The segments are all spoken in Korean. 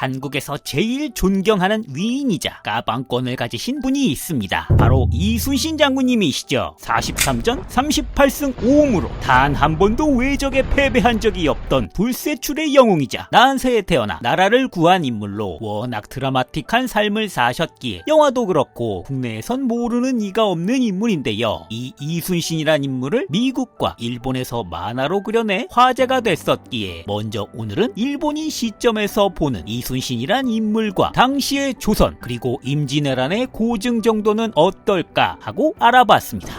한국에서 제일 존경하는 위인이자 까방권을 가지신 분이 있습니다. 바로 이순신 장군님이시죠. 43전 38승 5무로 단 한 번도 외적에 패배한 적이 없던 불세출의 영웅이자 난세에 태어나 나라를 구한 인물로 워낙 드라마틱한 삶을 사셨기에 영화도 그렇고 국내에선 모르는 이가 없는 인물인데요. 이 이순신이란 인물을 미국과 일본에서 만화로 그려내 화제가 됐었기에 먼저 오늘은 일본인 시점에서 보는 이순신이란 인물과 당시의 조선 그리고 임진왜란의 고증 정도는 어떨까 하고 알아봤습니다.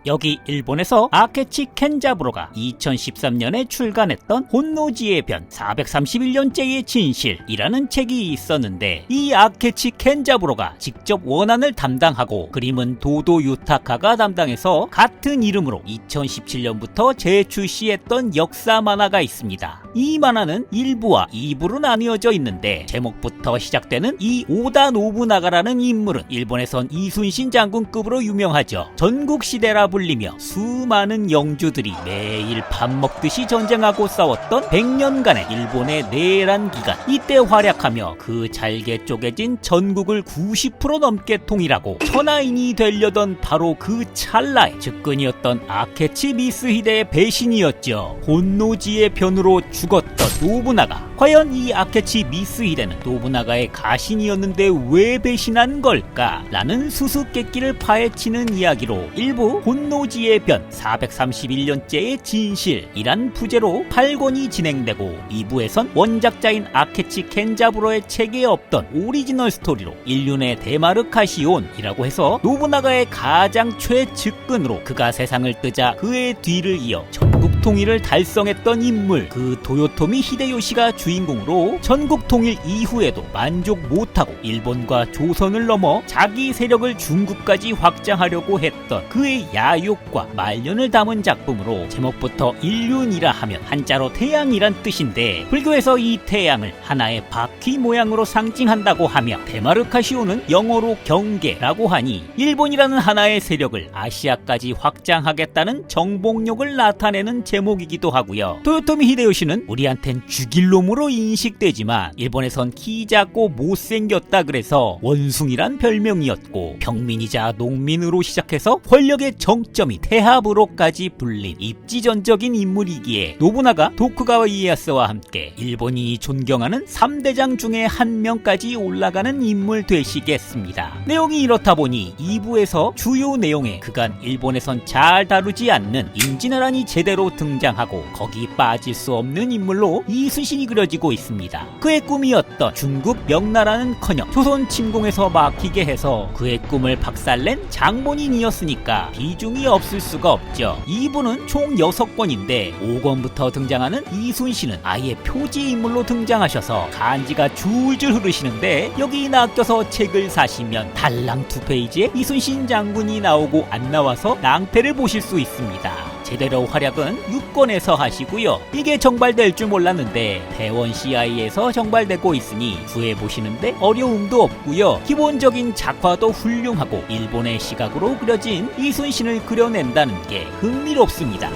여기 일본에서 아케치 켄자부로가 2013년에 출간했던 혼노지의 변 431년째의 진실이라는 책이 있었는데, 이 아케치 켄자부로가 직접 원안을 담당하고 그림은 도도 유타카가 담당해서 같은 이름으로 2017년부터 재출시했던 역사 만화가 있습니다. 이 만화는 1부와 2부로 나뉘어져 있는데, 제목부터 시작되는 이 오다 노부나가라는 인물은 일본에선 이순신 장군급으로 유명하죠. 전국시대라 불리며 수많은 영주들이 매일 밥 먹듯이 전쟁하고 싸웠던 100년간의 일본의 내란 기간, 이때 활약하며 그 잘게 쪼개진 전국을 90% 넘게 통일하고 천하인이 되려던 바로 그 찰나의 측근이었던 아케치 미스히데의 배신이었죠. 혼노지의 변으로 죽었던 노부나가. 과연 이 아케치 미스히데는 노부나가의 가신이었는데 왜 배신한 걸까? 라는 수수께끼를 파헤치는 이야기로 1부 혼노지의 변 431년째의 진실이란 부제로 8권이 진행되고, 2부에선 원작자인 아케치 켄자부로의 책에 없던 오리지널 스토리로 인륜의 데마르카시온이라고 해서 노부나가의 가장 최측근으로 그가 세상을 뜨자 그의 뒤를 이어 전국 통일을 달성했던 인물, 그 도요토미 히데요시가 주인공으로 전국 통일 이후에도 만족 못하고 일본과 조선을 넘어 자기 세력을 중국까지 확장하려고 했던 그의 야욕과 말년을 담은 작품으로, 제목부터 인륜이라 하면 한자로 태양이란 뜻인데, 불교에서 이 태양을 하나의 바퀴 모양으로 상징한다고 하며 데마르카시오는 영어로 경계라고 하니 일본이라는 하나의 세력을 아시아까지 확장하겠다는 정복력을 나타내는 제목이기도 하고요. 도요토미 히데요시는 우리한텐 죽일 놈으로 인식되지만 일본에선 키 작고 못생겼다 그래서 원숭이란 별명이었고, 평민이자 농민으로 시작해서 권력의 정점이 태하부로까지 불린 입지전적인 인물이기에 노부나가 도쿠가와 이에야스와 함께 일본인이 존경하는 3대장 중에 한 명까지 올라가는 인물 되시겠습니다. 내용이 이렇다 보니 2부에서 주요 내용에 그간 일본에선 잘 다루지 않는 임진왜란이 제대로 등장하고 거기 빠질 수 없는 인물로 이순신이 그려지고 있습니다. 그의 꿈이었던 중국 명나라는커녕 조선 침공에서 막히게 해서 그의 꿈을 박살낸 장본인이었으니까 비중이 없을 수가 없죠. 2부는 총 6권인데 5권부터 등장하는 이순신은 아예 표지 인물로 등장하셔서 간지가 줄줄 흐르시는데, 여기 낚여서 책을 사시면 달랑 2페이지에 이순신 장군이 나오고 안 나와서 낭패를 보실 수 있습니다. 제대로 활약은 6권에서 하시고요. 이게 정발될 줄 몰랐는데 대원 CI에서 정발되고 있으니 구해보시는데 어려움도 없고요. 기본적인 작화도 훌륭하고 일본의 시각으로 그려진 이순신을 그려낸다는 게 흥미롭습니다.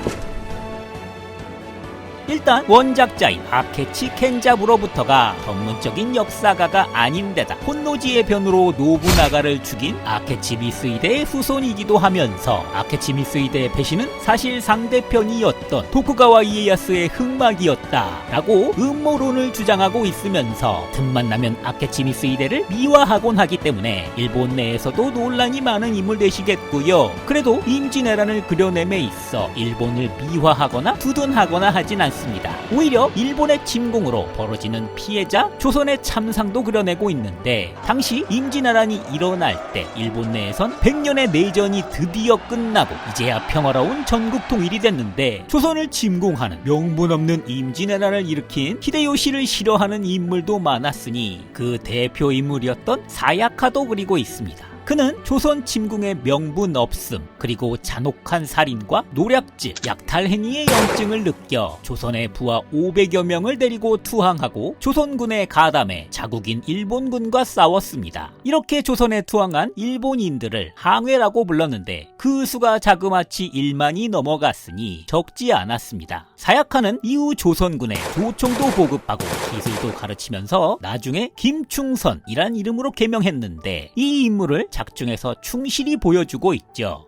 일단 원작자인 아케치 켄자부로부터가 전문적인 역사가가 아닌데다 혼노지의 변으로 노부나가를 죽인 아케치 미스히데의 후손이기도 하면서, 아케치 미스히데의 배신은 사실 상대편이었던 도쿠가와 이에야스의 흑막이었다라고 음모론을 주장하고 있으면서, 틈만 나면 아케치 미스히데를 미화하곤 하기 때문에 일본 내에서도 논란이 많은 인물 되시겠고요. 그래도 임진왜란을 그려냄에 있어 일본을 미화하거나 두둔하거나 하진 않습니다. 오히려 일본의 침공으로 벌어지는 피해자 조선의 참상도 그려내고 있는데, 당시 임진왜란이 일어날 때 일본 내에선 100년의 내전이 드디어 끝나고 이제야 평화로운 전국 통일이 됐는데, 조선을 침공하는 명분 없는 임진왜란을 일으킨 히데요시를 싫어하는 인물도 많았으니 그 대표 인물이었던 사야카도 그리고 있습니다. 그는 조선 침공의 명분 없음, 그리고 잔혹한 살인과 노략질, 약탈 행위의 염증을 느껴 조선의 부하 500여 명을 데리고 투항하고 조선군에 가담해 자국인 일본군과 싸웠습니다. 이렇게 조선에 투항한 일본인들을 항해라고 불렀는데 그 수가 자그마치 1만이 넘어갔으니 적지 않았습니다. 사약하는 이후 조선군에 조총도 보급하고 기술도 가르치면서 나중에 김충선이란 이름으로 개명했는데 이 임무를 작중에서 충실히 보여주고 있죠.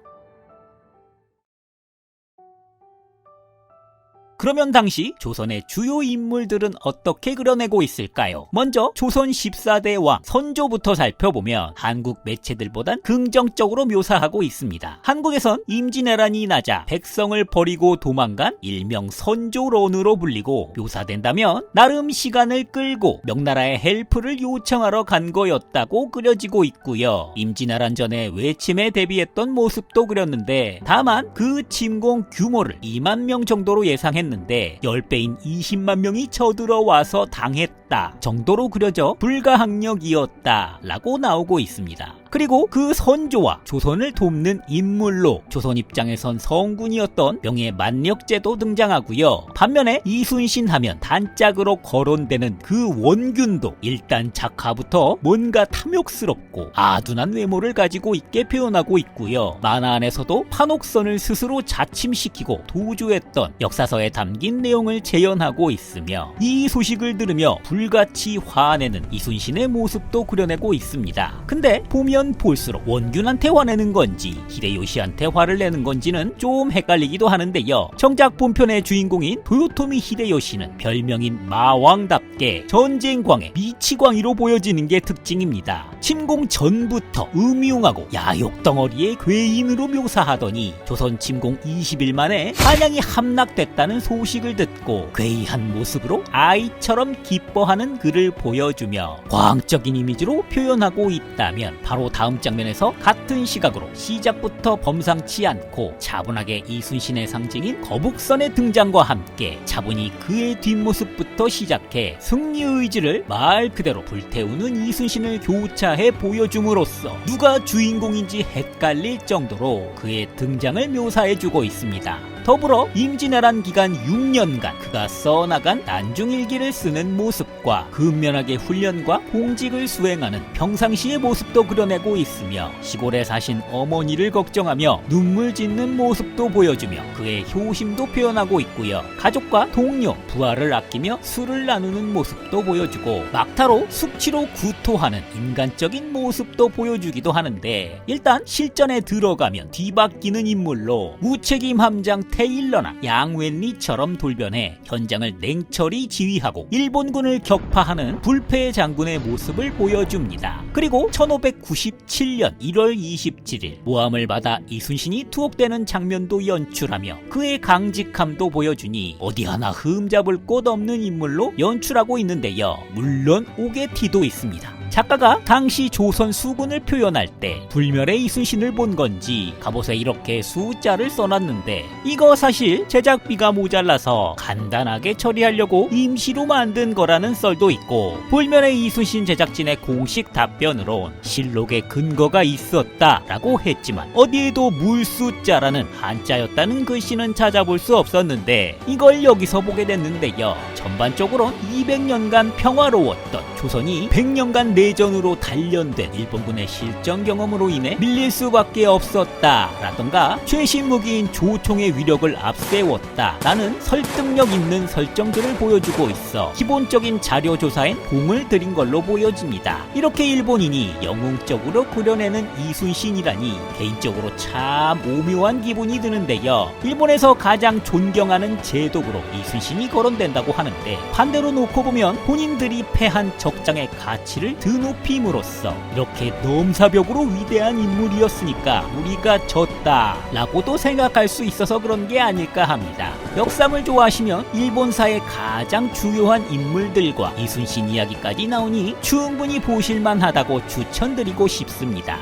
그러면 당시 조선의 주요 인물들은 어떻게 그려내고 있을까요? 먼저 조선 14대 왕 선조부터 살펴보면 한국 매체들보단 긍정적으로 묘사하고 있습니다. 한국에선 임진왜란이 나자 백성을 버리고 도망간 일명 선조론으로 불리고, 묘사된다면 나름 시간을 끌고 명나라의 헬프를 요청하러 간 거였다고 그려지고 있고요. 임진왜란 전에 외침에 대비했던 모습도 그렸는데, 다만 그 침공 규모를 2만 명 정도로 예상했는데 10배인 20만 명이 쳐들어와서 당했다 정도로 그려져 불가항력이었다 라고 나오고 있습니다. 그리고 그 선조와 조선을 돕는 인물로 조선 입장에선 성군이었던 명예 만력제도 등장하고요. 반면에 이순신 하면 단짝으로 거론되는 그 원균도 일단 작화부터 뭔가 탐욕스럽고 아둔한 외모를 가지고 있게 표현하고 있고요. 만화 안에서도 판옥선을 스스로 자침시키고 도주했던 역사서에 담긴 내용을 재현하고 있으며, 이 소식을 들으며 불같이 화내는 이순신의 모습도 그려내고 있습니다. 근데 보면 볼수록 원균한테 화내는 건지 히데요시한테 화를 내는 건지는 좀 헷갈리기도 하는데요. 정작 본편의 주인공인 도요토미 히데요시는 별명인 마왕답게 전쟁광의 미치광이로 보여지는 게 특징입니다. 침공 전부터 음흉하고 야욕덩어리의 괴인으로 묘사하더니 조선 침공 20일 만에 한양이 함락됐다는 소식을 듣고 괴이한 모습으로 아이처럼 기뻐하는 그를 보여주며 과학적인 이미지로 표현하고 있다면, 바로 다음 장면에서 같은 시각으로 시작부터 범상치 않고 차분하게 이순신의 상징인 거북선의 등장과 함께 차분히 그의 뒷모습부터 시작해 승리의 의지를 말 그대로 불태우는 이순신을 교차해 보여줌으로써 누가 주인공인지 헷갈릴 정도로 그의 등장을 묘사해주고 있습니다. 더불어 임진왜란 기간 6년간 그가 써나간 난중일기를 쓰는 모습과 근면하게 훈련과 공직을 수행하는 평상시의 모습도 그려내고 있으며, 시골에 사신 어머니를 걱정하며 눈물 짓는 모습도 보여주며 그의 효심도 표현하고 있고요. 가족과 동료, 부하를 아끼며 술을 나누는 모습도 보여주고 막타로 숙취로 구토하는 인간적인 모습도 보여주기도 하는데, 일단 실전에 들어가면 뒤바뀌는 인물로 무책임 함장 테일러나 양웬리처럼 돌변해 현장을 냉철히 지휘하고 일본군을 격파하는 불패 장군의 모습을 보여줍니다. 그리고 1597년 1월 27일 모함을 받아 이순신이 투옥되는 장면도 연출하며 그의 강직함도 보여주니 어디 하나 흠잡을 곳 없는 인물로 연출하고 있는데요. 물론 옥의 티도 있습니다. 작가가 당시 조선 수군을 표현할 때 불멸의 이순신을 본 건지 갑옷에 이렇게 숫자를 써놨는데, 이거 사실 제작비가 모자라서 간단하게 처리하려고 임시로 만든 거라는 썰도 있고, 불멸의 이순신 제작진의 공식 답변으론 실록에 근거가 있었다라고 했지만 어디에도 물숫자라는 한자였다는 글씨는 찾아볼 수 없었는데, 이걸 여기서 보게 됐는데요. 전반적으론 200년간 평화로웠던 조선이 100년간 내전으로 단련된 일본군의 실전 경험으로 인해 밀릴 수밖에 없었다라던가 최신 무기인 조총의 위력을 앞세웠다라는 설득력 있는 설정들을 보여주고 있어 기본적인 자료 조사엔 공을 들인 걸로 보여집니다. 이렇게 일본인이 영웅적으로 그려내는 이순신이라니 개인적으로 참 오묘한 기분이 드는데요. 일본에서 가장 존경하는 제독으로 이순신이 거론된다고 하는데, 반대로 놓고 보면 본인들이 패한 적장의 가치를 드높임으로써 이렇게 넘사벽으로 위대한 인물이었으니까 우리가 졌다 라고도 생각할 수 있어서 그런 게 아닐까 합니다. 역사를 좋아하시면 일본사의 가장 주요한 인물들과 이순신 이야기까지 나오니 충분히 보실만 하다고 추천드리고 싶습니다.